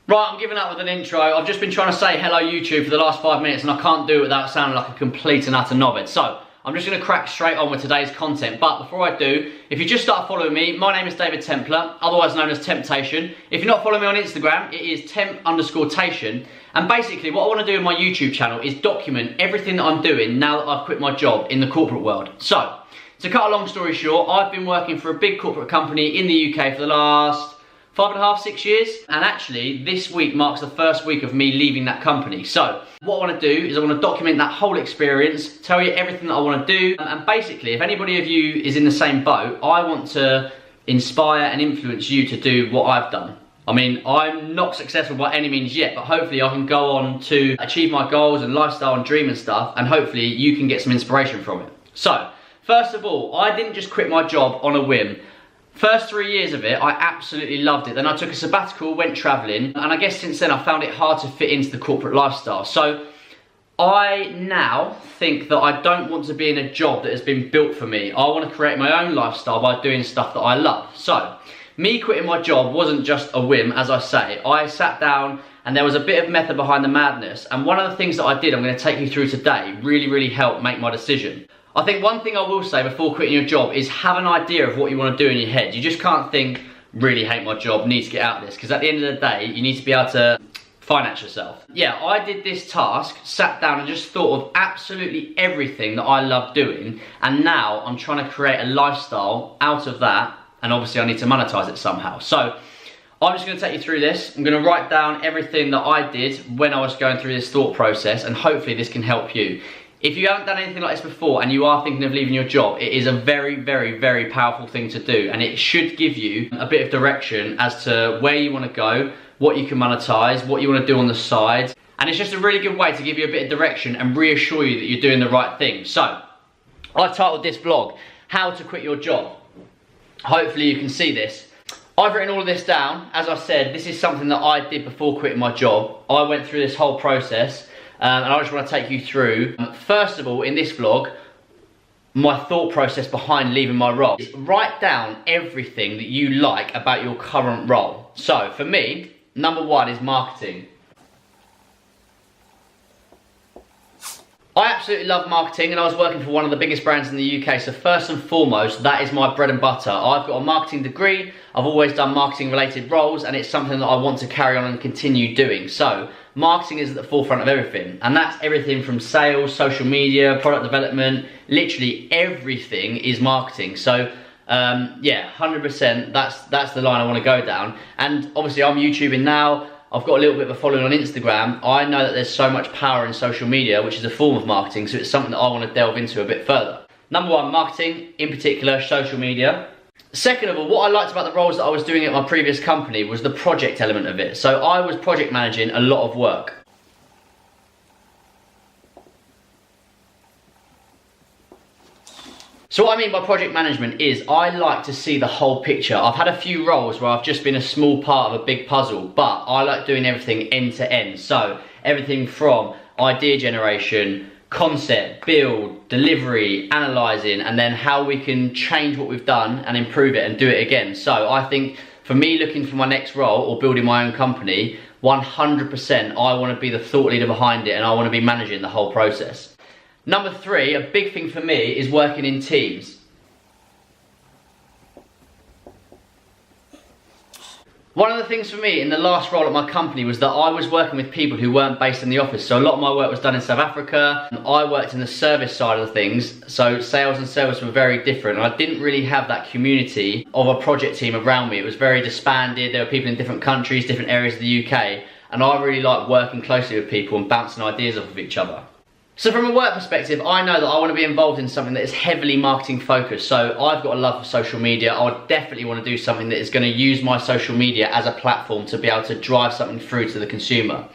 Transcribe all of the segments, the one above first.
Right, I'm giving up with an intro. I've just been trying to say hello YouTube for the last 5 minutes and I can't do it without sounding like a complete and utter knobhead. So, I'm just going to crack straight on with today's content. But before I do, if you just start following me, my name is David Templar, otherwise known as Temptation. If you're not following me on Instagram, it is temp_tation. And basically what I want to do with my YouTube channel is document everything that I'm doing now that I've quit my job in the corporate world. So, to cut a long story short, I've been working for a big corporate company in the UK for the last 5.5, 6 years, and actually this week marks the first week of me leaving that company. So what I want to do is I want to document that whole experience, tell you everything that I want to do, and basically if anybody of you is in the same boat, I want to inspire and influence you to do what I've done. I mean, I'm not successful by any means yet, but hopefully I can go on to achieve my goals and lifestyle and dream and stuff, and hopefully you can get some inspiration from it. So, first of all, I didn't just quit my job on a whim. First 3 years of it, I absolutely loved it. Then I took a sabbatical, went travelling, and I guess since then I found it hard to fit into the corporate lifestyle. So I now think that I don't want to be in a job that has been built for me. I want to create my own lifestyle by doing stuff that I love. So me quitting my job wasn't just a whim, as I say. I sat down and there was a bit of method behind the madness. And one of the things that I did, I'm going to take you through today, really helped make my decision. I think one thing I will say before quitting your job is have an idea of what you want to do in your head. You just can't think, really hate my job, need to get out of this. Because at the end of the day, you need to be able to finance yourself. Yeah, I did this task, sat down and just thought of absolutely everything that I love doing. And now I'm trying to create a lifestyle out of that. And obviously I need to monetize it somehow. So I'm just going to take you through this. I'm going to write down everything that I did when I was going through this thought process. And hopefully this can help you. If you haven't done anything like this before and you are thinking of leaving your job, it is a very powerful thing to do, and it should give you a bit of direction as to where you want to go, what you can monetize, what you want to do on the side, and it's just a really good way to give you a bit of direction and reassure you that you're doing the right thing. So, I titled this vlog, How to Quit Your Job. Hopefully you can see this. I've written all of this down. As I said, this is something that I did before quitting my job. I went through this whole process. And I just want to take you through, first of all, in this vlog, my thought process behind leaving my role. Write down everything that you like about your current role. So, for me, number one is marketing. I absolutely love marketing, and I was working for one of the biggest brands in the UK, so first and foremost, that is my bread and butter. I've got a marketing degree, I've always done marketing related roles, and it's something that I want to carry on and continue doing. So, marketing is at the forefront of everything, and that's everything from sales, social media, product development, literally everything is marketing. So, yeah, 100%, that's the line I want to go down. And obviously I'm YouTubing now, I've got a little bit of a following on Instagram. I know that there's so much power in social media, which is a form of marketing, so it's something that I want to delve into a bit further. Number one, marketing, in particular, social media. Second of all, what I liked about the roles that I was doing at my previous company was the project element of it. So I was project managing a lot of work. So what I mean by project management is I like to see the whole picture. I've had a few roles where I've just been a small part of a big puzzle, but I like doing everything end to end. So everything from idea generation, concept, build, delivery, analysing, and then how we can change what we've done and improve it and do it again. So I think for me looking for my next role or building my own company, 100% I want to be the thought leader behind it and I want to be managing the whole process. Number three, a big thing for me is working in teams. One of the things for me in the last role at my company was that I was working with people who weren't based in the office. So a lot of my work was done in South Africa. I worked in the service side of things, so sales and service were very different. And I didn't really have that community of a project team around me. It was very disbanded. There were people in different countries, different areas of the UK. And I really like working closely with people and bouncing ideas off of each other. So from a work perspective, I know that I want to be involved in something that is heavily marketing focused. So I've got a love for social media. I would definitely want to do something that is going to use my social media as a platform to be able to drive something through to the consumer.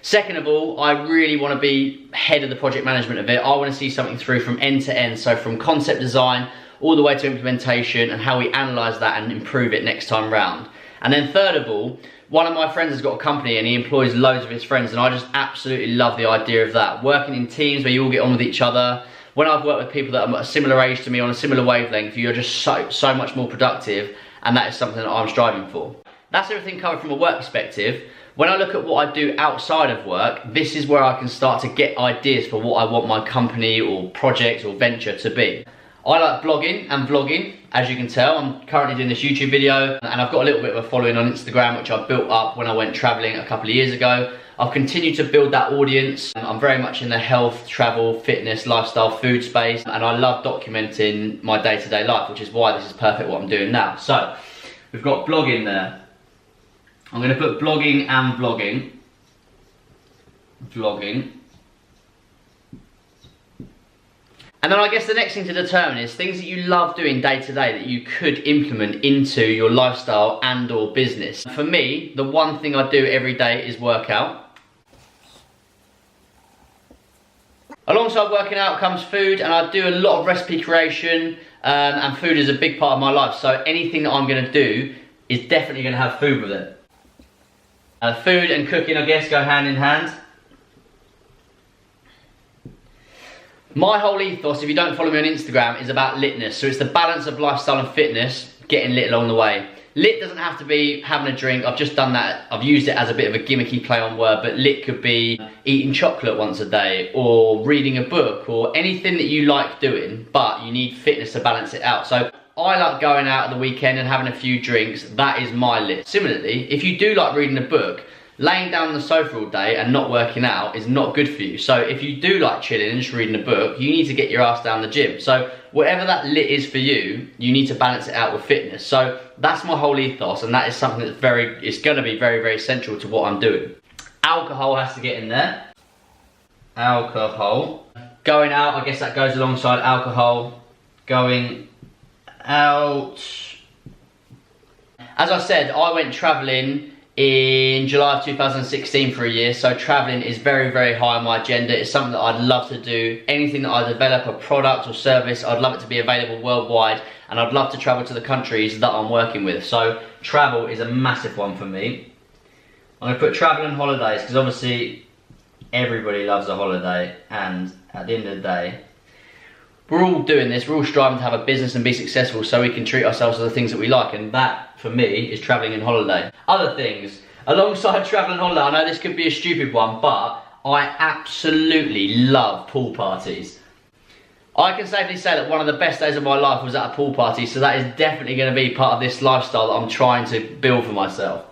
Second of all, I really want to be head of the project management of it. I want to see something through from end to end. So from concept design all the way to implementation and how we analyse that and improve it next time round. And then third of all, one of my friends has got a company and he employs loads of his friends, and I just absolutely love the idea of that. Working in teams where you all get on with each other. When I've worked with people that are a similar age to me on a similar wavelength, you're just so much more productive, and that is something that I'm striving for. that's everything covered from a work perspective. When I look at what I do outside of work, this is where I can start to get ideas for what I want my company or project or venture to be. I like blogging and vlogging, as you can tell. I'm currently doing this YouTube video, and I've got a little bit of a following on Instagram, which I built up when I went traveling a couple of years ago. I've continued to build that audience. I'm very much in the health, travel, fitness, lifestyle, food space, and I love documenting my day-to-day life, which is why this is perfect what I'm doing now. So, we've got blogging there. I'm going to put blogging and vlogging. Vlogging. And then I guess the next thing to determine is things that you love doing day to day that you could implement into your lifestyle and or business. For me, the one thing I do every day is work out. Alongside working out comes food, and I do a lot of recipe creation, and food is a big part of my life. So anything that I'm going to do is definitely going to have food with it. Food and cooking, I guess, go hand in hand. My whole ethos, if you don't follow me on Instagram, is about litness. So it's the balance of lifestyle and fitness, getting lit along the way. Lit doesn't have to be having a drink. I've just done that. I've used it as a bit of a gimmicky play on word, but lit could be eating chocolate once a day, or reading a book, or anything that you like doing, but you need fitness to balance it out. So I like going out at the weekend and having a few drinks. That is my lit. Similarly, if you do like reading a book, laying down on the sofa all day and not working out is not good for you. So if you do like chilling and just reading a book, you need to get your ass down the gym. So whatever that lit is for you, you need to balance it out with fitness. So that's my whole ethos, and that is something that's it's going to be very, very central to what I'm doing. Alcohol has to get in there. Alcohol. Going out, I guess that goes alongside alcohol. Going out. As I said, I went travelling in July of 2016 for a year, so travelling is very, very high on my agenda. It's something that I'd love to do. Anything that I develop, a product or service, I'd love it to be available worldwide, and I'd love to travel to the countries that I'm working with. So travel is a massive one for me. I'm going to put travel and holidays, because obviously everybody loves a holiday, and at the end of the day, we're all doing this, we're all striving to have a business and be successful so we can treat ourselves to the things that we like, and that, for me, is travelling and holiday. Other things, alongside travel and holiday, I know this could be a stupid one, but I absolutely love pool parties. I can safely say that one of the best days of my life was at a pool party, so that is definitely going to be part of this lifestyle that I'm trying to build for myself.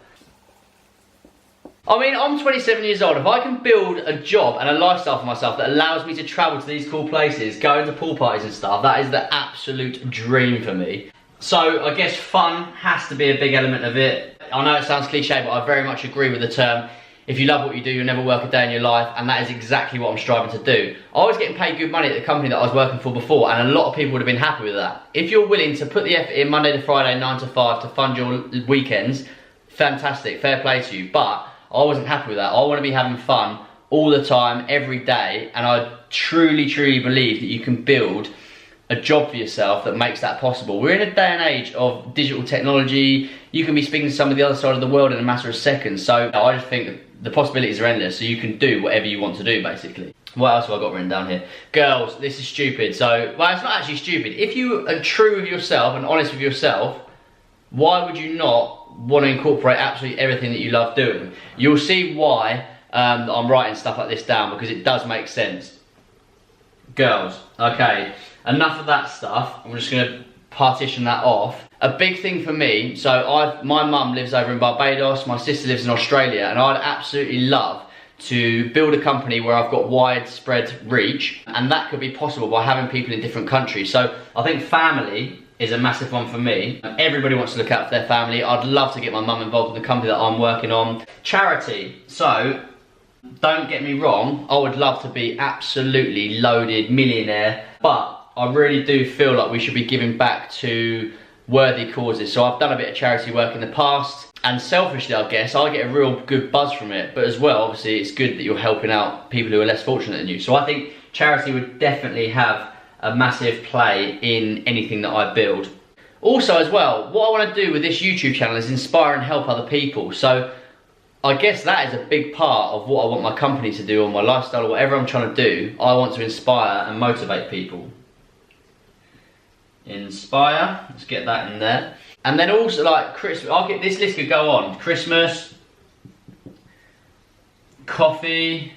I mean, I'm 27 years old. If I can build a job and a lifestyle for myself that allows me to travel to these cool places, go into pool parties and stuff, that is the absolute dream for me. So I guess fun has to be a big element of it. I know it sounds cliche, but I very much agree with the term, if you love what you do, you'll never work a day in your life, and that is exactly what I'm striving to do. I was getting paid good money at the company that I was working for before, and a lot of people would have been happy with that. If you're willing to put the effort in Monday to Friday, 9 to 5 to fund your weekends, fantastic, fair play to you, but I wasn't happy with that. I want to be having fun all the time, every day, and I truly, truly believe that you can build a job for yourself that makes that possible. We're in a day and age of digital technology. You can be speaking to somebody the other side of the world in a matter of seconds, so I just think the possibilities are endless, so you can do whatever you want to do, basically. What else have I got written down here? Girls, this is stupid. So, well, it's not actually stupid. If you are true with yourself and honest with yourself, why would you not want to incorporate absolutely everything that you love doing? You'll see why I'm writing stuff like this down, because it does make sense. Girls, okay, enough of that stuff. I'm just going to partition that off. A big thing for me, so my mum lives over in Barbados, my sister lives in Australia, and I'd absolutely love to build a company where I've got widespread reach, and that could be possible by having people in different countries. So I think family is a massive one for me. Everybody wants to look out for their family. I'd love to get my mum involved in the company that I'm working on. Charity, so don't get me wrong, I would love to be absolutely loaded millionaire, but I really do feel like we should be giving back to worthy causes. So I've done a bit of charity work in the past, and selfishly I guess I get a real good buzz from it, but as well obviously it's good that you're helping out people who are less fortunate than you. So I think charity would definitely have a massive play in anything that I build. Also as well, what I want to do with this YouTube channel is inspire and help other people. So I guess that is a big part of what I want my company to do, or my lifestyle, or whatever I'm trying to do. I want to inspire and motivate people. Inspire, let's get that in there. And then also like Christmas, this list could go on. Christmas, coffee.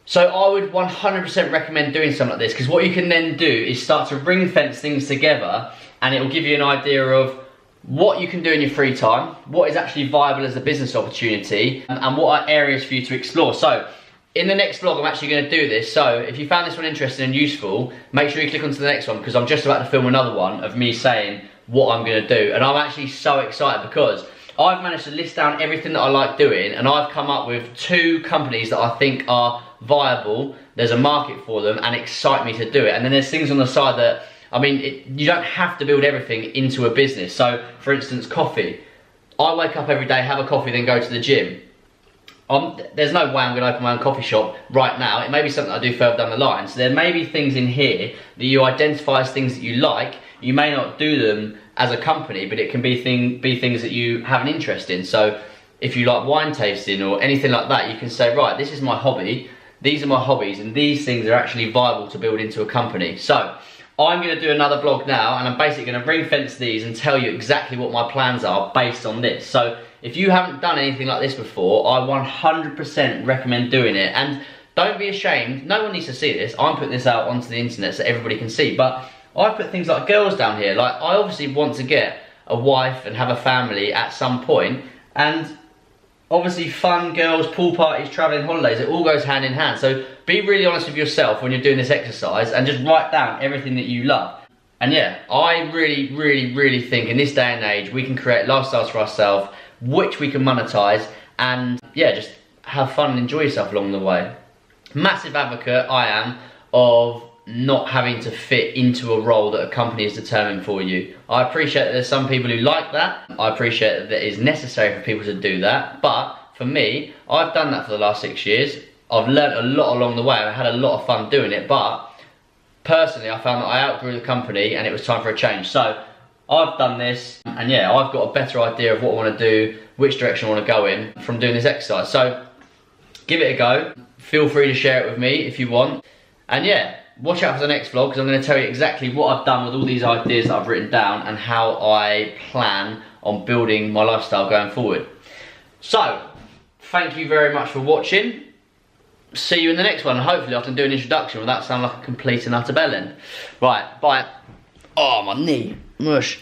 So I would 100% recommend doing something like this, because what you can then do is start to ring fence things together, and it will give you an idea of what you can do in your free time, what is actually viable as a business opportunity, and what are areas for you to explore. So in the next vlog, I'm actually going to do this. So if you found this one interesting and useful, make sure you click onto the next one, because I'm just about to film another one of me saying what I'm going to do. And I'm actually so excited because I've managed to list down everything that I like doing, and I've come up with 2 companies that I think are viable, there's a market for them, and excite me to do it. And then there's things on the side that, I mean, you don't have to build everything into a business. So for instance, coffee. I wake up every day, have a coffee, then go to the gym. There's no way I'm going to open my own coffee shop right now. It may be something I do further down the line. So there may be things in here that you identify as things that you like. You may not do them as a company, but it can be things that you have an interest in. So if you like wine tasting or anything like that, you can say, right, this is my hobby, these are my hobbies, and these things are actually viable to build into a company. So I'm going to do another vlog now, and I'm basically going to ring fence these and tell you exactly what my plans are based on this. So if you haven't done anything like this before, I 100% recommend doing it. And don't be ashamed, no one needs to see this. I'm putting this out onto the internet so everybody can see, but I put things like girls down here. Like, I obviously want to get a wife and have a family at some point, and obviously fun, girls, pool parties, traveling, holidays, it all goes hand in hand. So be really honest with yourself when you're doing this exercise, and just write down everything that you love. And yeah, I really think in this day and age, we can create lifestyles for ourselves, which we can monetize, and yeah, just have fun and enjoy yourself along the way. Massive advocate I am of not having to fit into a role that a company has determined for you. I appreciate that there's some people who like that. I appreciate that it is necessary for people to do that. But for me, I've done that for the last 6 years. I've learned a lot along the way, and I had a lot of fun doing it. But personally, I found that I outgrew the company and it was time for a change. So I've done this, and yeah, I've got a better idea of what I want to do, which direction I want to go in from doing this exercise. So give it a go. Feel free to share it with me if you want. And yeah, watch out for the next vlog, because I'm going to tell you exactly what I've done with all these ideas that I've written down, and how I plan on building my lifestyle going forward. So, thank you very much for watching. See you in the next one, and hopefully I can do an introduction without sounding like a complete and utter bellend. Right, bye. Oh, my knee. Mush.